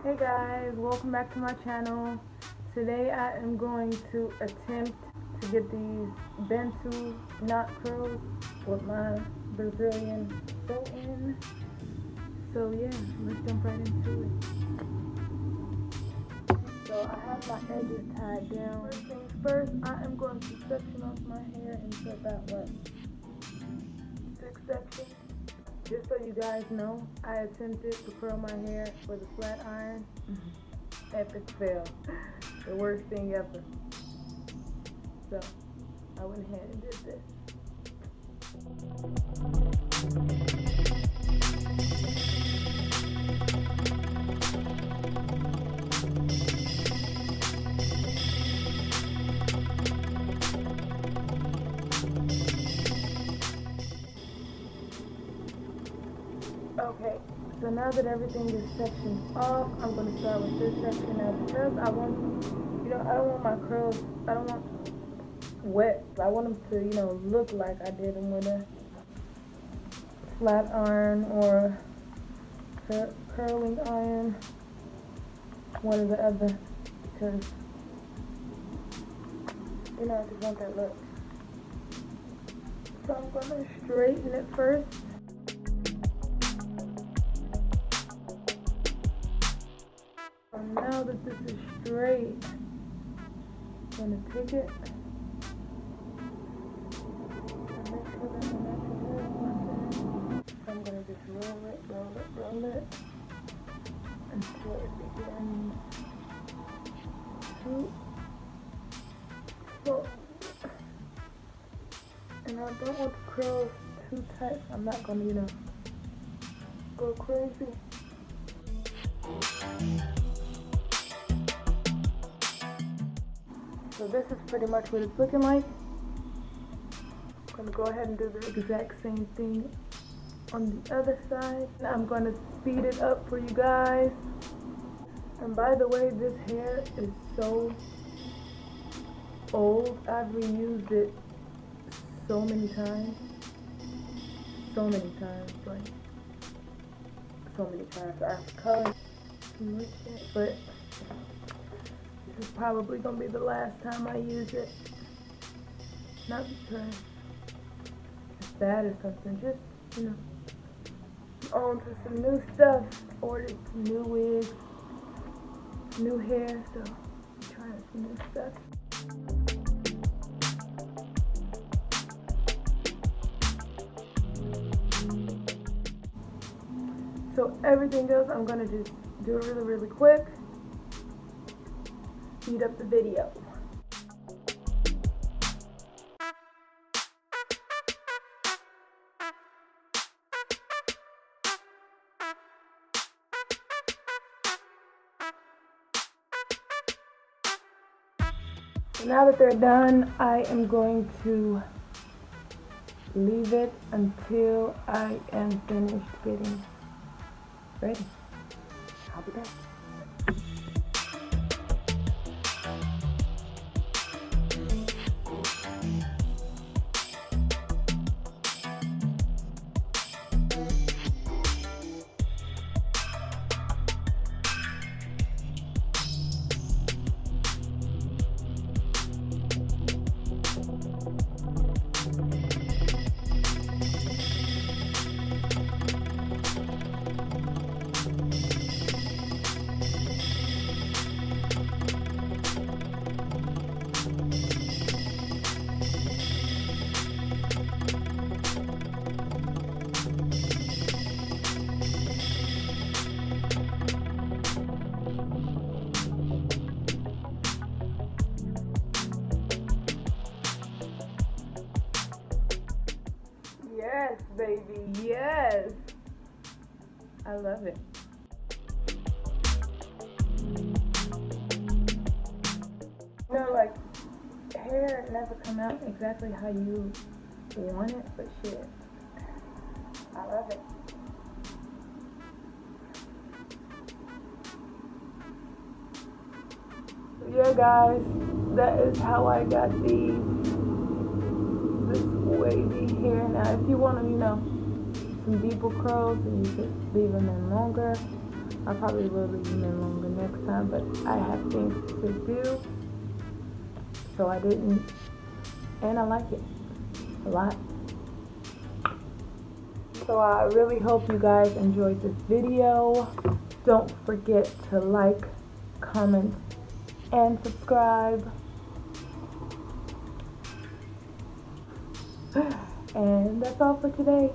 Hey guys, welcome back to my channel. Today I am going to attempt to get these Bantu knot curls with my Brazilian sew-in. So yeah, let's jump right into it. So I have my edges tied down. First things first, I am going to section off my hair into about 6 sections. Just so you guys know, I attempted to curl my hair with a flat iron. Epic fail. The worst thing ever. So, I went ahead and did this. Okay, so now that everything is sectioned off, I'm going to start with this section now because I don't want my curls, I don't want wet. I want them to, look like I did them with a flat iron or curling iron, one or the other, because, I just want that look. So I'm going to straighten it first. Now that this is straight, I'm going to take it and make sure that the natural hair is not there. So I'm going to just roll it until it begins to fold. And I don't want the curls too tight. I'm not going to, go crazy. So this is pretty much what it's looking like. I'm going to go ahead and do the exact same thing on the other side. Now I'm going to speed it up for you guys. And by the way, this hair is so old. I've reused it so many times. I've colored too much yet, but this is probably going to be the last time I use it. Not because it's bad or something, just, on to some new stuff. Ordered some new wigs, new hair, so I'm trying some new stuff. So everything else I'm going to just do it really, really quick. Speed up the video. So now that they're done, I am going to leave it until I am finished getting ready. I'll be back. Yes, baby, yes. I love it. Like, hair never come out exactly how you want it, but shit, I love it. So yeah, guys, that is how I got this wavy hair. Now, if you want to, some deeper curls, and you could leave them in longer. I'll probably will leave them in longer next time, but I have things to do, so I didn't, and I like it a lot. So I really hope you guys enjoyed this video. Don't forget to like, comment, and subscribe. And that's all for today.